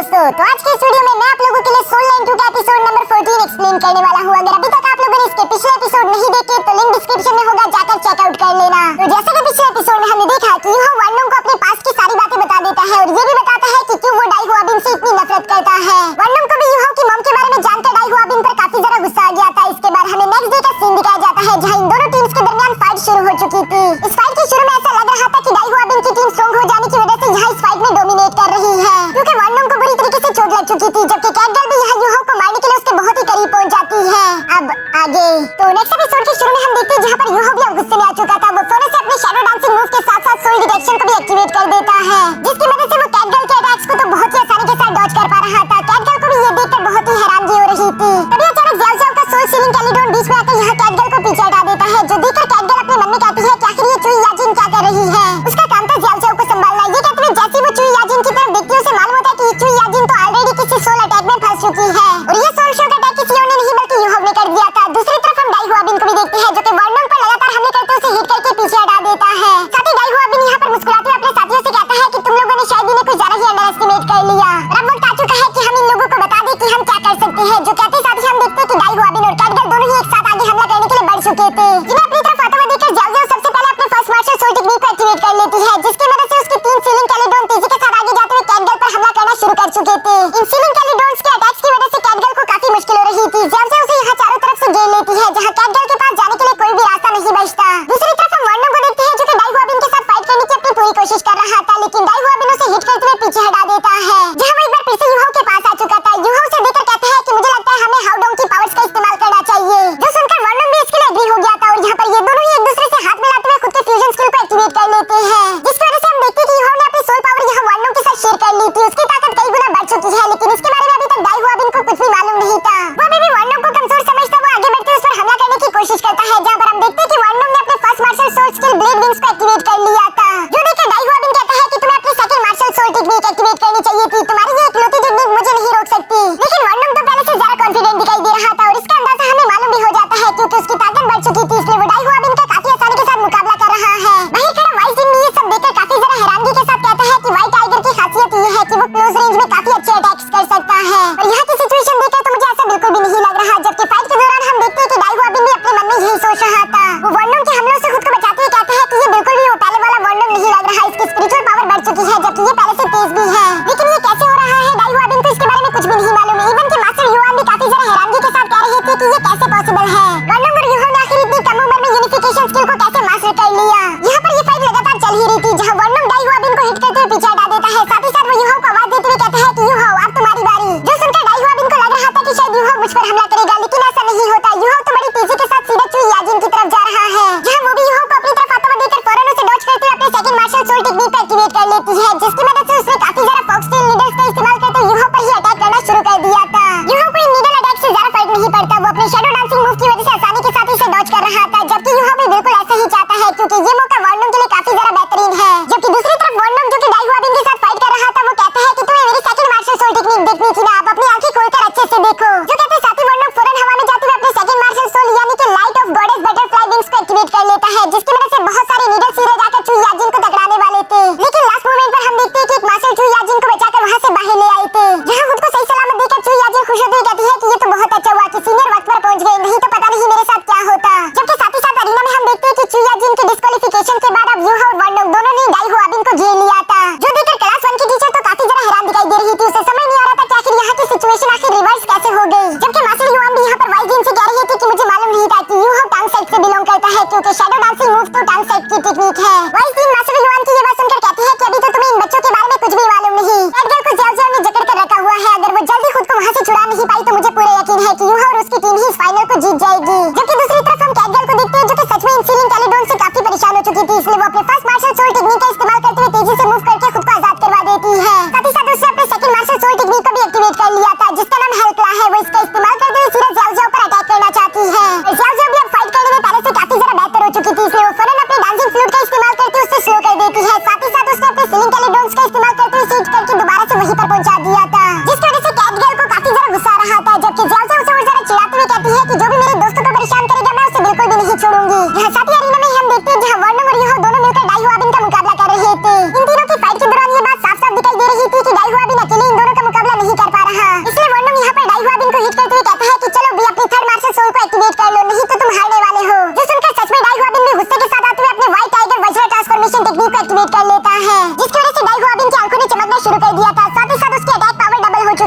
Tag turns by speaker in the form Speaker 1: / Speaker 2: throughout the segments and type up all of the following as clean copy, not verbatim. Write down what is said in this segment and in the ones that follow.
Speaker 1: दोस्तों, तो आज के इस वीडियो में मैं आप लोगों के लिए सोल लाइन 2 का एपिसोड नंबर 14 एक्सप्लेन करने वाला हूँ। अगर अभी तक आप लोगों ने इसके पिछले एपिसोड नहीं देखे तो लिंक डिस्क्रिप्शन में होगा, जाकर चेकआउट कर लेना। तो जैसे कि पिछले एपिसोड में हमने देखा कि यूहो वनडोंग को अपने पास की सारी बातें बता देता है और ये भी बताता है कि क्यों वो डाई हुआबिन से इतनी नफरत करता है। वनडोंग को भी यूहो की मॉम के बारे में जानकर डाई हुआबिन पर काफी ज्यादा गुस्सा आ गया था। इसके बाद हमें नेक्स्ट डे का सीन दिखाया जाता है जहाँ इन दोनों टीम्स के दरमियान फाइट शुरू हो चुकी थी। इस फाइट के शुरू में ऐसा लग रहा था कि डाई हुआबिन की टीम स्ट्रांग हो जाने की वजह से यहाँ इस फाइट में डोमिनेट कर रही है, क्योंकि वनडोंग को बुरी तरीके से चोट लग चुकी थी, जबकि कैटगर्ल भी यहाँ यूहो को मारने के लिए उसके बहुत ही करीब पहुंच जाती है। अब आगे तो नेक्स्ट एपिसोड के शुरू में हम देखते हैं जहाँ पर यूहो भी अब गुस्से में आ चुका था। वो फौरन से अपने शैडो डांसिंग मूव के साथ साथ सोल डिटेक्शन को भी एक्टिवेट कर देता है, जिसकी मदद से वो कैटगर्ल के अटैक्स को तो बहुत ही आसानी के साथ डॉज कर पा रहा था। कैटगर्ल को भी ये देखकर बहुत ही हैरानगी हो रही थी। तभी अचानक ज़्याओ ज़्याओ का सोल सीलिंग कैलिडोन बीच में आकर यहाँ कैटगर्ल को पीछे हटा देता है, जो देखकर कैटगर्ल अपने मन में कहती है कि आखिर ये चुई याजिन क्या कर रही है। उसका काम था ज़्याओ ज़्याओ को संभालना। ये कहते हुए जैसे वो चुई याजिन की तरफ देखती है उसे मालूम होता है कि चुई याजिन तो ऑलरेडी किसी सोल अटैक में फंस चुकी है और ये सोल शॉक अटैक किसी और ने नहीं बल्कि यूहो ने कर दिया था। दूसरी तरफ हम डाई हुआबिन को भी देखते हैं जो कि वनडोंग पर लगातार हमले करते उसे हिट करके पीछे हटा देता है। साथ ही डाई हुआबिन यहाँ पर मुस्कुराते हुए अपने साथियों से कहता है कि तुम लोगों ने शायद इन्हें कुछ ज्यादा ही अंडर एस्टिमेट कर लिया और अब वक्त आ चुका है कि हम इन लोगों को बता दें कि हम क्या कर सकते हैं। जो कहते साथ ही हम देखते हैं कि डाई हुआबिन और कैटगर्ल दोनों ही एक साथ आगे हमला करने के लिए बढ़ चुके थे, जिन्हें अपनी तरफ आता हुआ देखकर ज़्याओ ज़्याओ सबसे पहले अपने फर्स्ट मार्शल सोल टेक्निक को एक्टिवेट कर लेती है, जिसकी मदद से उसके 3 सीलिंग कैलिडोन तेजी के साथ आगे जाते हुए कैटगर्ल पर हमला करना शुरू कर चुके थे। इन सीलिंग कैलिडोन्स के अटैक्स की वजह से कैटगर्ल को काफी मुश्किल हो रही थी। ज़्याओ ज़्याओ उसे यहाँ चारों तरफ से घेर लेती है, जहाँ कैटगर्ल के पास जाने के लिए कोई भी रास्ता नहीं बचता। दूसरी तरफ हम वनडोंग को देखते हैं जो कि डाई हुआबिन के साथ फाइट करने की अपनी पूरी कोशिश कर रहा था, लेकिन डाई हुआबिन उसे हिट करते हुए पीछे हटा देता है, जहाँ वो एक बार फिर से यूहो के पास आ चुका था। यूहो उसे देखकर कहता है कि मुझे लगता है हमें हाउडोंग की पावर्स का इस्तेमाल करना चाहिए, जो सुनकर वनडोंग भी इसके लिए एग्री हो गया था और यहाँ पर ये दोनों ही एक दूसरे से हाथ मिलाते हुए खुद के फ्यूजन स्किल को एक्टिवेट कर लेते हैं, जिसकी वजह से हम देखते हैं कि यूहो ने अपनी सोल पावर यहाँ वनडोंग के साथ शेयर कर ली थी। उसकी ताकत कई गुना बढ़ चुकी है, लेकिन इसके बारे में अभी तक डाई हुआबिन को कुछ भी मालूम नहीं था। वो अभी भी वनडोंग को कमजोर समझता वो आगे बढ़ते उस पर हमला करने की कोशिश करता है, जहाँ पर हम देखते हैं कि वनडोंग ने अपने first martial soul skill blade wings को एक्टिवेट कर लिया था, जो देखकर डाई हुआबिन कहता है कि तुम्हें अपनी second martial soul technique activate करनी चाहिए थी, तुम्हारी ये इकलौती टेक्निक मुझे नहीं रोक सकती। लेकिन वनडोंग तो पहले से ज्यादा कॉन्फिडेंट दिखाई दे रहा था और इसका अंदाजा हमें मालूम भी हो जाता है क्योंकि उसकी ताकत बढ़ चुकी थी, इसलिए वो डाई हुआबिन का काफी आसानी के साथ मुकाबला कर रहा है। बाहर खड़ा वाइस जिन भी ये सब देखकर काफी ज्यादा हैरानगी के साथ कहता है कि व्हाइट टाइगर की खासियत ये है कि वो क्लोज रेंज में काफी अच्छे अटैक्स कर सकता है और यहाँ की सिचुएशन देखकर तो मुझे ऐसा बिल्कुल भी नहीं लग रहा। जबकि फाइट के दौरान हम देखते हैं कि डाई हुआबिन भी अपने मन में यही सोच रहा था। वो वनडोंग के हमलों से खुद को बचाते हुए कहता है कि ये बिल्कुल भी वो पहले वाला वनडोंग नहीं लग रहा, इसकी स्पिरिचुअल पावर बढ़ चुकी है, जबकि ये पहले से तेज भी है। लेकिन ये कैसे हो रहा है, डाई हुआबिन को इसके बारे में कुछ भी नहीं मालूम। इवन कि मास्टर युआन भी काफी ज्यादा हैरानगी के साथ कह रहे थे कि ये कैसे पॉसिबल है। वनडोंग और यूहो ने आखिर इतनी कम उम्र में यूनिफिकेशन स्किल को कैसे मास्टर कर लिया। यहाँ पर ये फाइट लगातार चल ही रही थी, जहाँ वनडोंग डाई हुआबिन को हिट करते हुए पीछे हटा देता है, साथ ही साथ वो यूहो को आवाज देते हुए कहता है कि यूहो अब तुम्हारी बारी, जो सुनकर डाई हुआबिन को लग रहा था कि शायद यूहो मुझ पर हमला करेगा, लेकिन ऐसा नहीं होता। यूहो तो बड़ी तेजी के साथ सीधे चुई याजिन की तरफ जा रहा है, जहाँ वो भी यूहो को अपनी तरफ आता हुआ देखकर फौरन उसे डॉज करते हुए अपने सेकंड मार्शल सोल टेक्निक को एक्टिवेट कर लेती है, जिसकी मदद से उसने काफी ज्यादा फॉक्सटेल नीडल्स का इस्तेमाल करते हुए यूहो पर ही अटैक करना शुरू कर दिया था। यूहो को इन नीडल अटैक से ज्यादा फर्क नहीं पड़ता, वो अपने शैडो डांसिंग मूव की वजह से आसानी के साथ इसे डॉज कर रहा था, जबकि यूहो भी बिल्कुल ऐसा ही चाहता है क्योंकि ये मौका वनडोंग के लिए काफी ज्यादा बेहतरीन है। जबकि दूसरी तरफ वनडोंग जो कि डाई हुआबिन के साथ फाइट कर रहा था वो कहता है कि तुम्हें मेरी सेकंड मार्शल सोल टेक्निक देखनी थी ना, आप अपनी आंखें खोलकर अच्छे से देखो। जो कहते साथ ही वनडोंग फौरन हवा में जाते हुए अपने सेकंड मार्शल सोल यानी कि light of goddess butterfly wings को एक्टिवेट कर लेता है, जिसकी वजह से बहुत सारे नीडल सीधे जाकर चुई याजिन को टकराने वाले थे, लेकिन लास्ट मोमेंट पर हम देखते हैं कि एक मार्शल चुई याजिन को बचाकर वहां से बाहर ले आए थे, जहां खुद को सही सलामत देखकर चुई याजिन खुश होती हुई कहती है कि ये तो बहुत अच्छा हुआ कि सीनियर वक्त पर पहुंच गए, नहीं तो पता नहीं मेरे साथ क्या होता। जबकि साथ ही साथ अरीना में हम देखते हैं कि चुई याजिन के डिस्क्वालिफिकेशन के बाद अब यूहो और वनडोंग दोनों ने डाई हुआबिन को घेर लिया था, जो देखकर क्लास 1 की टीचर तो काफी ज्यादा हैरान दिखाई दे रही थी। उसे समझ नहीं आ रहा था कि आखिर यहाँ की सिचुएशन आखिर रिवर्स कैसे हो गई। जबकि मास्टर युआन भी यहाँ पर वाइस जिन से कह रही थी कि मुझे मालूम नहीं था कि यूहो टांग सेट से बिलोंग करता है, क्योंकि शैडो डांसिंग मूव तो टांग सेट की टेक्निक है। वाइस जिन मास्टर युआन की ये बात सुनकर कहती है कि अभी तो तुम्हें इन बच्चों के बारे में कुछ भी मालूम नहीं। कैटगर्ल को ज़्याओ ज़्याओ ने जकड़ कर रखा हुआ है, अगर वो जल्दी खुद को वहाँ से छुड़ा नहीं पाई तो मुझे पूरा यकीन है कि यूहो और उसकी टीम ही इस फाइनल को जीत जाएगी। जबकि दूसरी तरफ हम कैटगर्ल को देखते हैं जो कि सच में इन सीलिंग कैलिडोन से काफी परेशान हो चुकी थी, इसलिए वो अपने फर्स्ट मार्शल सोल टेक्निक का इस्तेमाल करते हुए तेजी से मूव करके खुद को आजाद करवा देती है। साथ ही साथ उसने अपने सेकंड मार्शल सोल टेक्निक को भी एक्टिवेट कर लिया था, जिसका नाम हेल्कला है। वो इसका इस्तेमाल करते हुए सीधा ज़्याओ ज़्याओ पर अटैक करना चाहती है। ज़्याओ ज़्याओ भी अब फाइट करने में पहले से काफी ज्यादा बेहतर हो चुकी थी, इसलिए वो फौरन अपने डांसिंग फ्लूट का इस्तेमाल करके उससे स्लो कर देती है। साथ ही साथ उसने अपने सीलिंग कैलिडोन्स का इस्तेमाल करते हुए सीट करके दोबारा से वहीं पर पहुंचा दिया था, जिसकी वजह से कैटगर्ल को काफी ज्यादा गुस्सा आ रहा था। जबकि ज़्याओ ज़्याओ उसे और ज्यादा चिढ़ाते हुए कहती है कि जो भी मेरे दोस्तों को परेशान करेगा मैं उसे बिल्कुल भी नहीं छोड़ूंगी। यहाँ साथ ही अरीना में हम देखते हैं जहाँ वनडोंग और यूहो दोनों मिलकर डाई हुआबिन का मुकाबला कर रहे थे। इन तीनों की फाइट के दौरान ये बात साफ साफ दिखाई दे रही थी कि डाई हुआबिन अकेले इन दोनों का मुकाबला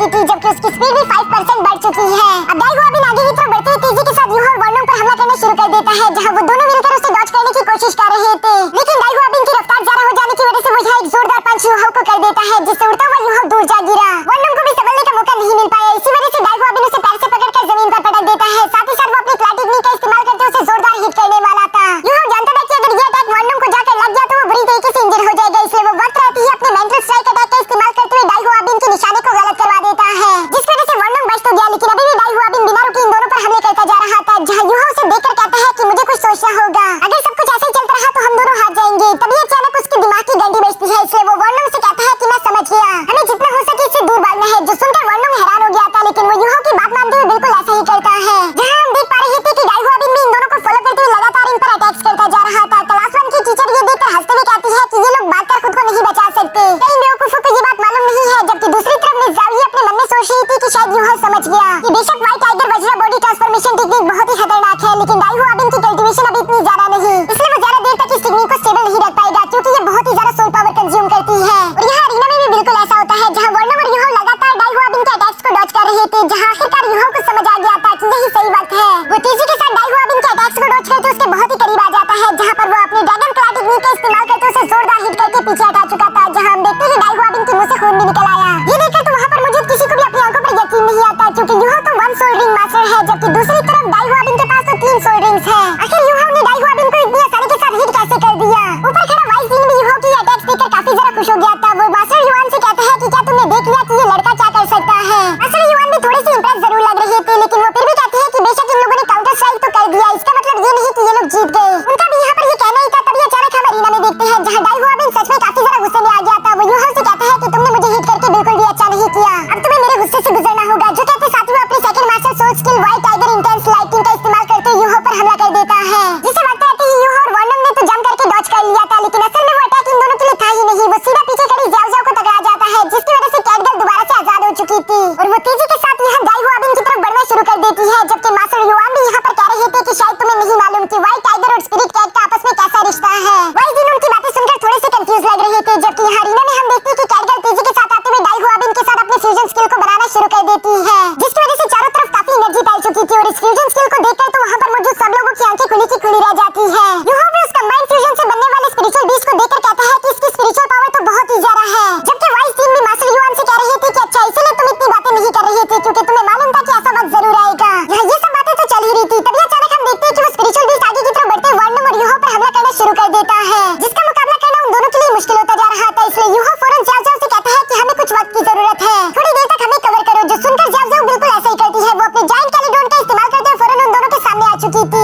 Speaker 1: चुकी थी, जबकि उसकी स्पीड भी 5% बढ़ चुकी है। अब डाइगुआबिन आगे की तरफ बढ़ते हुए तेजी के साथ यूहा और वर्नोंग पर हमला करना शुरू कर देता है, जहां वो दोनों मिलकर उसे डॉज करने की कोशिश कर रहे थे। लेकिन डाइगुआबिन की रफ्तार ज्यादा हो जाने की वजह से वो यहाँ एक जोरदार पंच यूहा को कर देता है, जिससे उड़ता हुआ यूहा दूर जा गिरा। वर्नोंग को भी संभलने का मौका नहीं मिल पाया, इसी वजह से डाइगुआबिन उसे पैर से पकड़कर जमीन पर पटक देता है। साथ ही साथ वो अपनी क्लैव टेक्निक का इस्तेमाल करते उसे जोरदार हिट करने वाला था। यूहा जानता था कि अगर ये अटैक वर्नोंग को जाकर लग गया तो वो बुरी तरीके से इंजर हो जाएगा, इसलिए वो वक्त रहते ही अपने मेंटल स्ट्राइक अटैक का इस्तेमाल करते हुए डाइगुआबिन के निशाने को गलत करवा देता है, जिस वजह से वर्नोंग बच तो गया, लेकिन अभी भी डाइगुआबिन बिना रुके इन दोनों पर हमले करता जा रहा था। जहां यूहा उसे देखकर कहता है कि मुझे कुछ सोचना होगा, अगर सब कुछ ऐसे ही चलता रहा तो हम दोनों हार जाएंगे। तभी अचानक उसके दिमाग की घंटी बजती है, इसलिए वो वर्नोंग से कहता है कि मैं समझ गया, हमें जितना हो सके इससे दूर भागना है। जो सुनकर वर्नोंग हैरान हो गया था, लेकिन वो यूहा की बात मानते हुए बिल्कुल ऐसा ही करता है। जहां हम देख पा रहे थे कि डाइगुआबिन भी इन दोनों को फॉलो करते हुए लगातार इन पर अटैक्स करता जा रहा था। क्लास 1 की टीचर ये देखकर हंसते हुए कहती है कि ये लोग भागकर खुद को नहीं बचा सकते। इन बेवकूफों को ये बात मालूम नहीं है, जबकि दूसरी तरफ मिस ज़ाओयी अपने मन में सोच रही थी कि शायद यूहा समझ गया कि बेशक white tiger Vajra body transformation technique बहुत ही खतरनाक है, लेकिन डाइगुआबिन की कल्टीवेशन अभी इतनी ज्यादा नहीं, इसलिए वो ज्यादा देर तक इस टेक्निक को स्टेबल नहीं रख पाएगा, क्योंकि ये बहुत ही ज्यादा सोल पावर कंज्यूम करती है। और यहाँ अरीना में भी बिल्कुल ऐसा होता है, जहाँ वर्नोंग और यूहा लगातार डाइगुआबिन के अटैक्स को डॉज कर रहे थे, जहाँ आखिरकार यूहा को समझ आ गया था कि यही सही वक्त है। वो तेजी के साथ डाइगुआबिन के अटैक्स को डॉज करते उसके बहुत ही करीब आ जाता है, जहाँ पर वो अपनी ड्रैगन क्लॉ टेक्निक का इस्तेमाल करते उसे जोरदार हिट करके पीछे हटा चुका था। जहाँ हम देखते हैं डाइगुआबिन के मुंह से खून भी निकल आया। ये देखकर तो वहाँ पर मौजूद किसी को भी अपनी आंखों पर यकीन नहीं आता, क्योंकि यूहा तो 1 सोल रिंग मास्टर है, जबकि दूसरी तरफ डाइगुआबिन के पास तो 3 सोल रिंग्स है। आखिर यूहा ने डाइगुआबिन को इतनी आसानी के साथ हिट कैसे कर दिया? ऊपर खड़ा वाइस डीन भी यूहा की अटैक्स देखकर काफी ज्यादा खुश हो गया था। वो मास्टर युआन से कहता है कि क्या तुमने देख लिया कि ये लड़का क्या कर सकता है? मास्टर युआन भी थोड़े से इंप्रेस जरूर लग रहे थे, लेकिन वो फिर भी कहते हैं कि बेशक इन लोगों ने काउंटर स्ट्राइक तो कर दिया, इसका मतलब ये नहीं कि ये लोग जीत गए। उनका भी यहाँ पर ये कहना ही था। तभी अचानक हम अरीना में देखते हैं, जहाँ डाइगुआबिन सच में काफी ज्यादा गुस्से में आ गया था। वो यूहा से कहता है कि तुमने मुझे हिट करके बिल्कुल भी अच्छा नहीं किया, अब तुम्हें मेरे गुस्से से गुजरना होगा। जो कहते साथ ही वो अपनी second master soul skill white tiger intense lighting का इस्तेमाल करते यूहा पर हमला कर देता है, जिसे वक्त रहते ही यूहा और वर्नोंग ने तो जम करके डॉज कर लिया था, लेकिन असल में वो अटैक इन दोनों के लिए था ही नहीं। वो सीधा पीछे खड़ी ज़ाओ ज़ाओ को टकरा जाता है, जिसकी वजह से कैटगर्ल दोबारा से आजाद हो चुकी थी, और वो तेजी के साथ यहाँ डाइगुआबिन की तरफ बढ़ना शुरू कर देती है। जबकि मास्टर युआन भी यहाँ पर कह रहे थे कि शायद तुम्हें नहीं मालूम कि व्हाइट टाइगर और स्पिरिट कैट का आपस में कैसा रिश्ता है। वाइस डीन उनकी बातें सुनकर थोड़े से कंफ्यूज लग रहे थे, जबकि यहाँ अरीना में हम देखते हैं कि कैटगर्ल तेजी के साथ आते हुए डाइगुआबिन के साथ अपने फ्यूजन स्किल को बनाना शुरू कर देती है, जिसकी वजह से चारों तरफ काफी एनर्जी फैल चुकी थी। और इस फ्यूजन स्किल को देखकर तो वहाँ पर मौजूद सब लोगों की आंखें खुली की खुली रह जाती है। यूहा भी उस कंबाइंड फ्यूजन से बनने वाले स्पिरिचुअल बीस्ट को देखकर कहता है कि इसकी स्पिरिचुअल पावर तो बहुत ही ज्यादा है, जबकि वाइस डीन भी मास्टर युआन से कह रहे थे कि अच्छा इसलिए तुम इतनी बातें नहीं कर रहे थे, क्योंकि तुम्हें मालूम था कि ऐसा वक्त जरूर आएगा। यहाँ ये सब बातें तो चल ही रही थी, तभी अचानक हम देखते हैं कि वो स्पिरिचुअल बीस्ट आगे की तरफ बढ़ते वर्नोंग और यूहा पर हमला करना शुरू कर देता है, जिसका मुकाबला करना उन दोनों के लिए मुश्किल होता जा रहा था। इसलिए यूहा फौरन ज़ाओ ज़ाओ से कहता है कि हमें कुछ वक्त की जरूरत है, थोड़ी देर तक हमें कवर करो। जो सुनकर ज़ाओ ज़ाओ बिल्कुल ऐसा ही करती है, वो अपने जायंट कैलिडोन का इस्तेमाल करते हुए फौरन उन दोनों के सामने आ चुकी थी।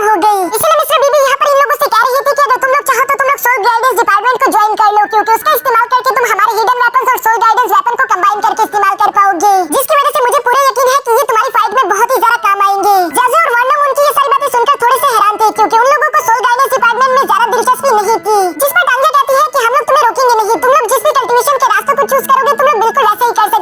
Speaker 1: हो गई। इसलिए मिस्टर बीबी यहाँ पर इन लोगों से कह रही थी कि अगर तुम लोग चाहो तो तुम लोग सोल गाइडेंस डिपार्टमेंट को ज्वाइन कर लो, क्योंकि उसका इस्तेमाल करके तुम हमारे हिडन वेपन्स और सोल गाइडेंस वेपन को कंबाइन करके इस्तेमाल कर पाओगे, जिसकी वजह से मुझे पूरा यकीन है कि ये तुम्हारी फाइट में बहुत ही ज्यादा काम आएंगे। जाजू और वार्नम उनकी ये सारी बातें सुनकर थोड़े से हैरान थे, क्योंकि उन लोगों को सोल गाइडेंस डिपार्टमेंट में ज्यादा दिलचस्पी नहीं थी। जिस पर टांगे कहती है कि हम लोग तुम्हें रोकेंगे नहीं, तुम लोग जिस भी कल्टीवेशन के रास्ते को चूज करोगे तुम लोग बिल्कुल वैसे ही कर